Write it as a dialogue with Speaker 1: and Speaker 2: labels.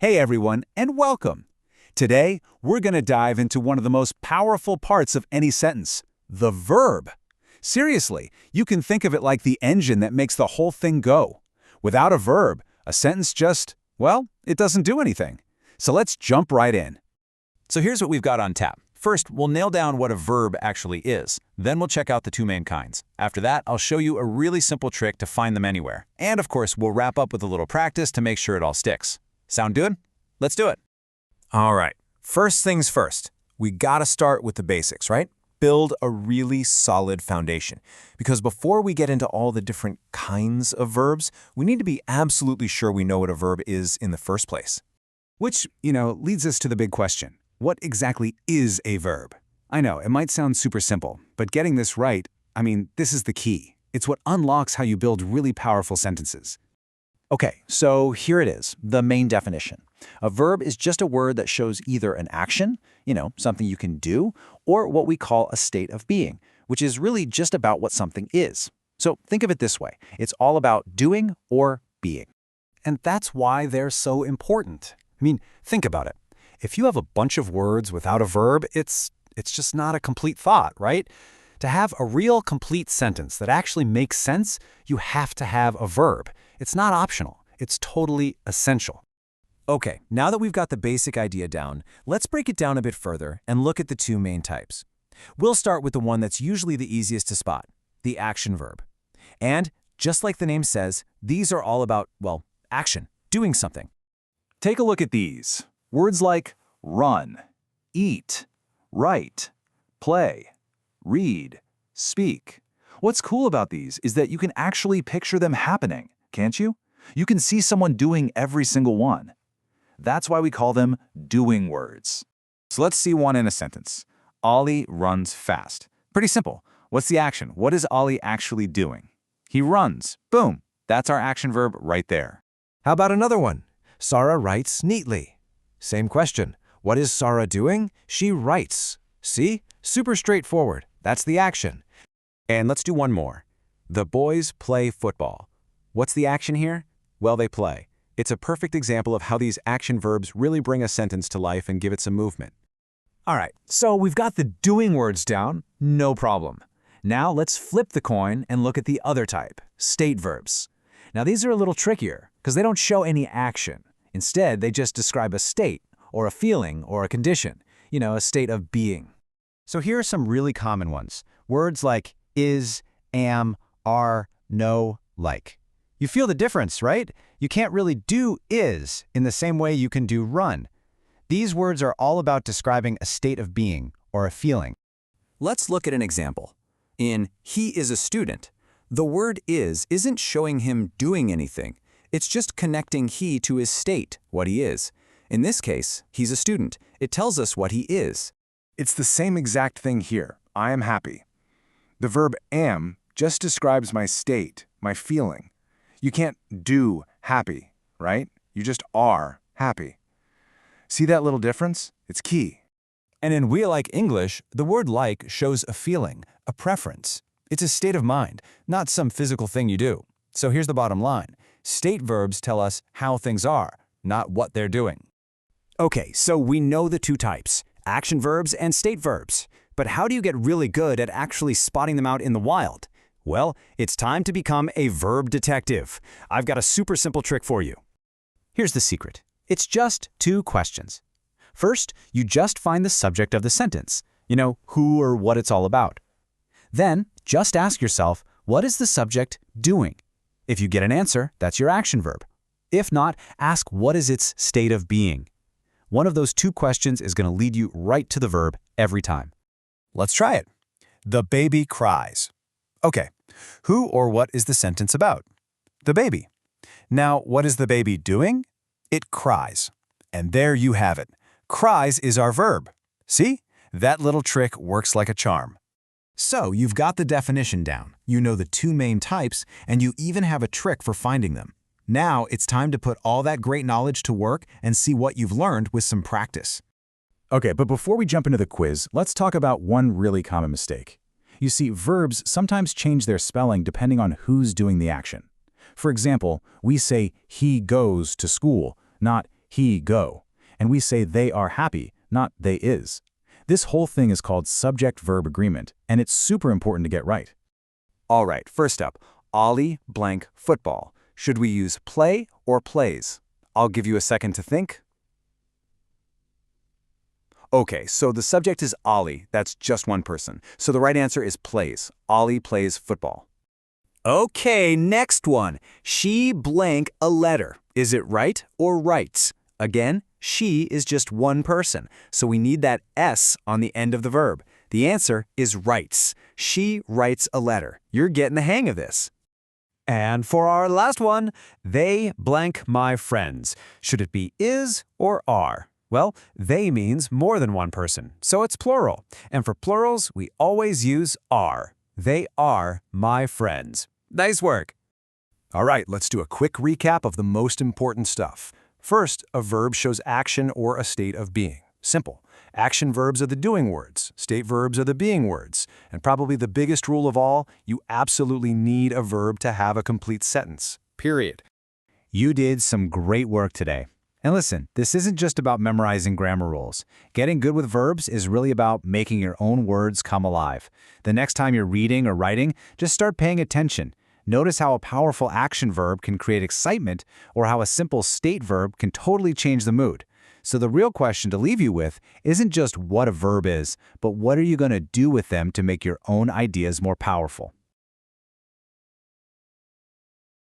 Speaker 1: Hey everyone, and welcome! Today, we're going to dive into one of the most powerful parts of any sentence, the verb. Seriously, you can think of it like the engine that makes the whole thing go. Without a verb, a sentence just, well, it doesn't do anything. So let's jump right in.
Speaker 2: So here's what we've got on tap. First, we'll nail down what a verb actually is. Then we'll check out the two main kinds. After that, I'll show you a really simple trick to find them anywhere. And of course, we'll wrap up with a little practice to make sure it all sticks. Sound good? Let's do it. All right, first things first. We gotta start with the basics, right? Build a really solid foundation. Because before we get into all the different kinds of verbs, we need to be absolutely sure we know what a verb is in the first place.
Speaker 1: Which, leads us to the big question. What exactly is a verb? I know, it might sound super simple, but getting this right, this is the key. It's what unlocks how you build really powerful sentences.
Speaker 3: Okay, so here it is, the main definition. A verb is just a word that shows either an action, something you can do, or what we call a state of being, which is really just about what something is. So think of it this way. It's all about doing or being.
Speaker 4: And that's why they're so important. Think about it. If you have a bunch of words without a verb, it's just not a complete thought, right? To have a real complete sentence that actually makes sense, you have to have a verb. It's not optional. It's totally essential.
Speaker 2: Okay, now that we've got the basic idea down, let's break it down a bit further and look at the two main types. We'll start with the one that's usually the easiest to spot, the action verb. And just like the name says, these are all about, well, action, doing something.
Speaker 1: Take a look at these. Words like run, eat, write, play, read, speak. What's cool about these is that you can actually picture them happening, can't you? You can see someone doing every single one. That's why we call them doing words. So let's see one in a sentence. Ollie runs fast. Pretty simple. What's the action? What is Ollie actually doing? He runs. Boom. That's our action verb right there.
Speaker 4: How about another one? Sarah writes neatly. Same question. What is Sarah doing? She writes. See? Super straightforward. That's the action.
Speaker 2: And let's do one more. The boys play football. What's the action here? Well, they play. It's a perfect example of how these action verbs really bring a sentence to life and give it some movement.
Speaker 1: All right, so we've got the doing words down, no problem. Now let's flip the coin and look at the other type, state verbs. Now these are a little trickier because they don't show any action. Instead, they just describe a state, or a feeling, or a condition, a state of being.
Speaker 3: So here are some really common ones. Words like is, am, are, know, like. You feel the difference, right? You can't really do is in the same way you can do run. These words are all about describing a state of being or a feeling.
Speaker 2: Let's look at an example. In he is a student, the word is isn't showing him doing anything. It's just connecting he to his state, what he is. In this case, he's a student. It tells us what he is.
Speaker 1: It's the same exact thing here. I am happy. The verb am just describes my state, my feeling. You can't do happy, right? You just are happy. See that little difference? It's key.
Speaker 4: And in We Like English, the word like shows a feeling, a preference. It's a state of mind, not some physical thing you do. So here's the bottom line. State verbs tell us how things are, not what they're doing.
Speaker 5: Okay, so we know the two types, action verbs and state verbs. But how do you get really good at actually spotting them out in the wild? Well, it's time to become a verb detective. I've got a super simple trick for you. Here's the secret. It's just two questions. First, you just find the subject of the sentence, who or what it's all about. Then, just ask yourself, what is the subject doing? If you get an answer, that's your action verb. If not, ask what is its state of being. One of those two questions is going to lead you right to the verb every time.
Speaker 4: Let's try it. The baby cries. Okay, who or what is the sentence about? The baby. Now, what is the baby doing? It cries. And there you have it. Cries is our verb. See? That little trick works like a charm. So you've got the definition down, you know the two main types, and you even have a trick for finding them. Now it's time to put all that great knowledge to work and see what you've learned with some practice.
Speaker 1: Okay, but before we jump into the quiz, let's talk about one really common mistake. You see, verbs sometimes change their spelling depending on who's doing the action. For example, we say he goes to school, not he, go. And we say they are happy, not they is. This whole thing is called subject-verb agreement, and it's super important to get right.
Speaker 2: All right, first up, Ollie blank football. Should we use play or plays? I'll give you a second to think. Okay, so the subject is Ollie. That's just one person. So the right answer is plays. Ollie plays football. Okay, next one. She blank a letter. Is it right or writes? Again, she is just one person, so we need that S on the end of the verb. The answer is writes. She writes a letter. You're getting the hang of this.
Speaker 5: And for our last one, they blank my friends. Should it be is or are? Well, they means more than one person, so it's plural. And for plurals, we always use are. They are my friends. Nice work.
Speaker 4: All right, let's do a quick recap of the most important stuff. First, a verb shows action or a state of being. Simple. Action verbs are the doing words. State verbs are the being words. And probably the biggest rule of all, you absolutely need a verb to have a complete sentence. Period.
Speaker 3: You did some great work today. And listen, this isn't just about memorizing grammar rules. Getting good with verbs is really about making your own words come alive. The next time you're reading or writing, just start paying attention. Notice how a powerful action verb can create excitement or how a simple state verb can totally change the mood. So the real question to leave you with isn't just what a verb is, but what are you going to do with them to make your own ideas more powerful?